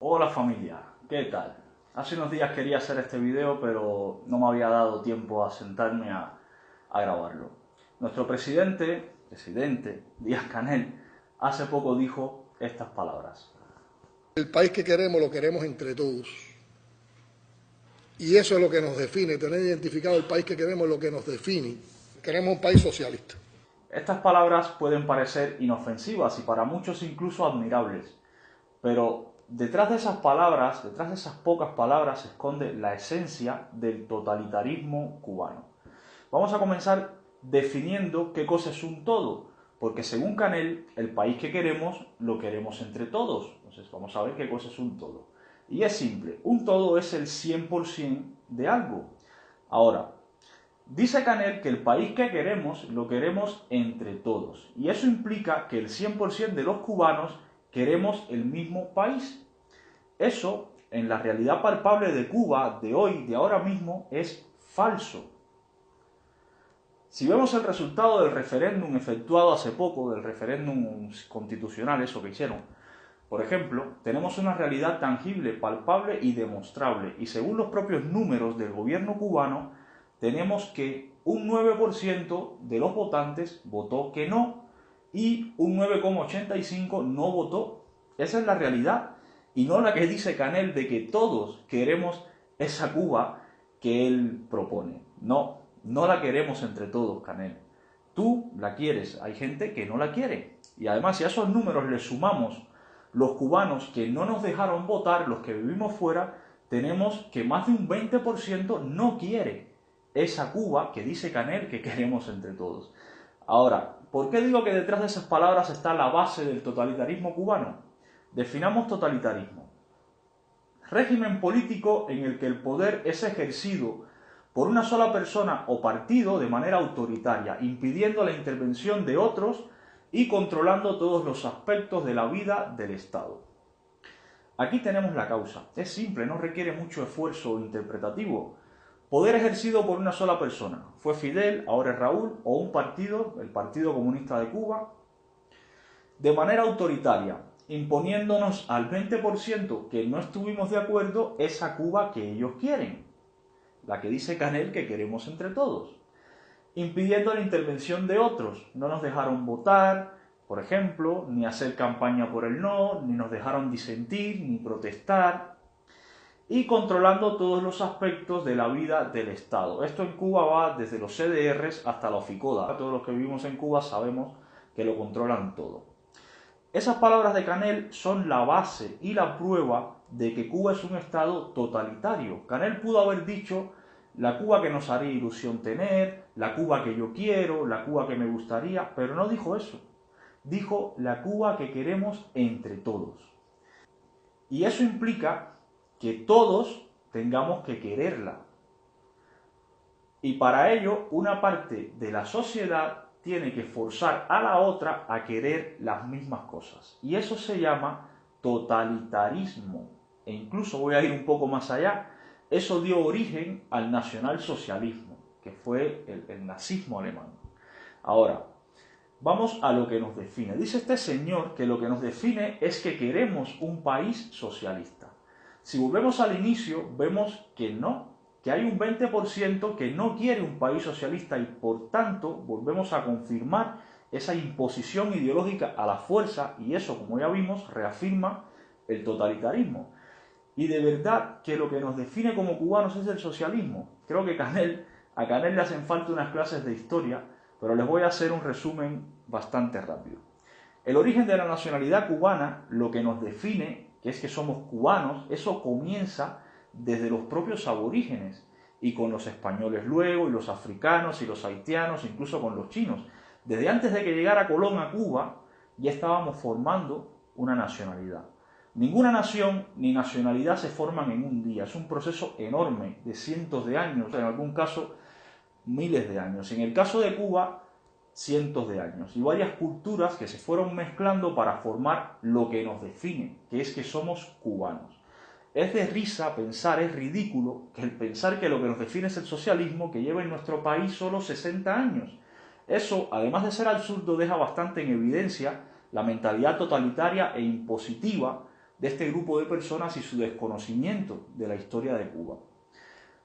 Hola familia, ¿qué tal? Hace unos días quería hacer este video, pero no me había dado tiempo a sentarme a grabarlo. Nuestro presidente Díaz-Canel, hace poco dijo estas palabras. El país que queremos lo queremos entre todos. Y eso es lo que nos define, tener identificado el país que queremos es lo que nos define. Queremos un país socialista. Estas palabras pueden parecer inofensivas y para muchos incluso admirables, pero detrás de esas palabras, detrás de esas pocas palabras, se esconde la esencia del totalitarismo cubano. Vamos a comenzar definiendo qué cosa es un todo, porque según Canel, el país que queremos lo queremos entre todos. Entonces vamos a ver qué cosa es un todo. Y es simple, un todo es el 100% de algo. Ahora, dice Canel que el país que queremos lo queremos entre todos. Y eso implica que el 100% de los cubanos queremos el mismo país. Eso, en la realidad palpable de Cuba, de hoy, de ahora mismo, es falso. Si vemos el resultado del referéndum efectuado hace poco, del referéndum constitucional, eso que hicieron, por ejemplo, tenemos una realidad tangible, palpable y demostrable. Y según los propios números del gobierno cubano, tenemos que un 9% de los votantes votó que no y un 9,85% no votó. Esa es la realidad y no la que dice Canel de que todos queremos esa Cuba que él propone. No, no la queremos entre todos, Canel. Tú la quieres, hay gente que no la quiere. Y además, si a esos números le sumamos los cubanos que no nos dejaron votar, los que vivimos fuera, tenemos que más de un 20% no quiere esa Cuba que dice Canel que queremos entre todos. Ahora, ¿por qué digo que detrás de esas palabras está la base del totalitarismo cubano? Definamos totalitarismo. Régimen político en el que el poder es ejercido por una sola persona o partido de manera autoritaria, impidiendo la intervención de otros y controlando todos los aspectos de la vida del Estado. Aquí tenemos la causa. Es simple, no requiere mucho esfuerzo interpretativo. Poder ejercido por una sola persona. Fue Fidel, ahora es Raúl, o un partido, el Partido Comunista de Cuba, de manera autoritaria, imponiéndonos al 20% que no estuvimos de acuerdo esa Cuba que ellos quieren, la que dice Canel que queremos entre todos, impidiendo la intervención de otros. No nos dejaron votar, por ejemplo, ni hacer campaña por el no, ni nos dejaron disentir, ni protestar, y controlando todos los aspectos de la vida del Estado. Esto en Cuba va desde los CDRs hasta la OFICODA. Todos los que vivimos en Cuba sabemos que lo controlan todo. Esas palabras de Canel son la base y la prueba de que Cuba es un Estado totalitario. Canel pudo haber dicho la Cuba que nos haría ilusión tener, la Cuba que yo quiero, la Cuba que me gustaría, pero no dijo eso. Dijo la Cuba que queremos entre todos. Y eso implica que todos tengamos que quererla. Y para ello, una parte de la sociedad tiene que forzar a la otra a querer las mismas cosas. Y eso se llama totalitarismo. E incluso voy a ir un poco más allá. Eso dio origen al nacionalsocialismo, que fue el nazismo alemán. Ahora, vamos a lo que nos define. Dice este señor que lo que nos define es que queremos un país socialista. Si volvemos al inicio, vemos que no, que hay un 20% que no quiere un país socialista y por tanto volvemos a confirmar esa imposición ideológica a la fuerza y eso, como ya vimos, reafirma el totalitarismo. Y de verdad que lo que nos define como cubanos es el socialismo. Creo que a Canel le hacen falta unas clases de historia, pero les voy a hacer un resumen bastante rápido. El origen de la nacionalidad cubana, lo que nos define, que es que somos cubanos, eso comienza desde los propios aborígenes y con los españoles luego, y los africanos y los haitianos, incluso con los chinos. Desde antes de que llegara Colón a Cuba, ya estábamos formando una nacionalidad. Ninguna nación ni nacionalidad se forman en un día, es un proceso enorme de cientos de años, en algún caso miles de años. En el caso de Cuba, cientos de años y varias culturas que se fueron mezclando para formar lo que nos define, que es que somos cubanos. Es de risa pensar, es ridículo el pensar que lo que nos define es el socialismo que lleva en nuestro país solo 60 años. Eso, además de ser absurdo, deja bastante en evidencia la mentalidad totalitaria e impositiva de este grupo de personas y su desconocimiento de la historia de Cuba.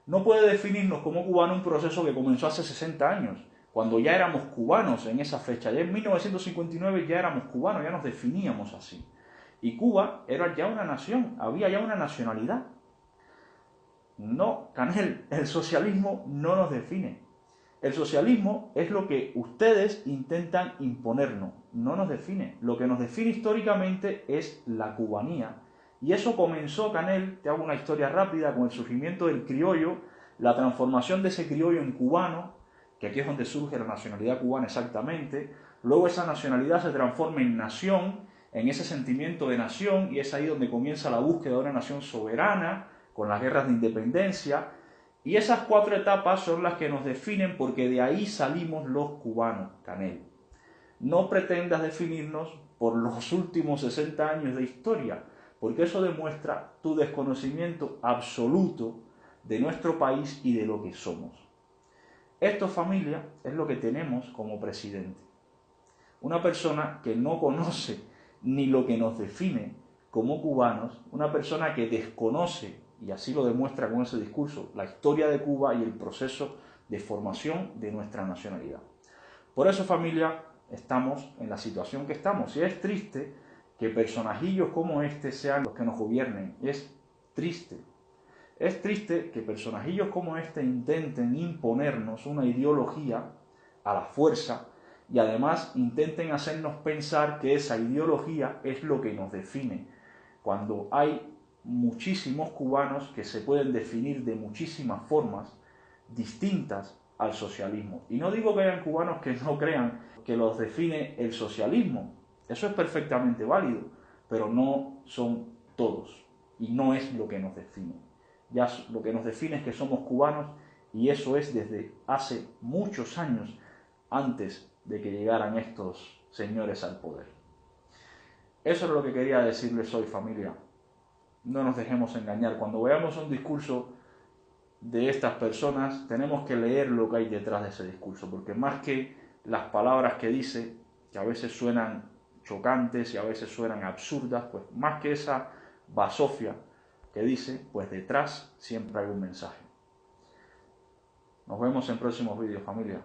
No puede definirnos como cubanos un proceso que comenzó hace 60 años, cuando ya éramos cubanos en esa fecha. Ya en 1959 ya éramos cubanos, ya nos definíamos así. Y Cuba era ya una nación, había ya una nacionalidad. No, Canel, el socialismo no nos define. El socialismo es lo que ustedes intentan imponernos, no nos define. Lo que nos define históricamente es la cubanía. Y eso comenzó, Canel, te hago una historia rápida, con el surgimiento del criollo, la transformación de ese criollo en cubano, que aquí es donde surge la nacionalidad cubana exactamente. Luego esa nacionalidad se transforma en nación, en ese sentimiento de nación, y es ahí donde comienza la búsqueda de una nación soberana, con las guerras de independencia. Y esas 4 etapas son las que nos definen, porque de ahí salimos los cubanos, Canel. No pretendas definirnos por los últimos 60 años de historia, porque eso demuestra tu desconocimiento absoluto de nuestro país y de lo que somos. Esto, familia, es lo que tenemos como presidente. Una persona que no conoce ni lo que nos define como cubanos, una persona que desconoce, y así lo demuestra con ese discurso, la historia de Cuba y el proceso de formación de nuestra nacionalidad. Por eso, familia, estamos en la situación que estamos. Y es triste que personajillos como este sean los que nos gobiernen. Es triste. Es triste que personajillos como este intenten imponernos una ideología a la fuerza y además intenten hacernos pensar que esa ideología es lo que nos define, cuando hay muchísimos cubanos que se pueden definir de muchísimas formas distintas al socialismo. Y no digo que hayan cubanos que no crean que los define el socialismo, eso es perfectamente válido, pero no son todos y no es lo que nos define. Ya lo que nos define es que somos cubanos, y eso es desde hace muchos años antes de que llegaran estos señores al poder. Eso es lo que quería decirles hoy, familia. No nos dejemos engañar. Cuando veamos un discurso de estas personas, tenemos que leer lo que hay detrás de ese discurso, porque más que las palabras que dice, que a veces suenan chocantes y a veces suenan absurdas, pues más que esa basofia que dice, pues detrás siempre hay un mensaje. Nos vemos en próximos vídeos, familia.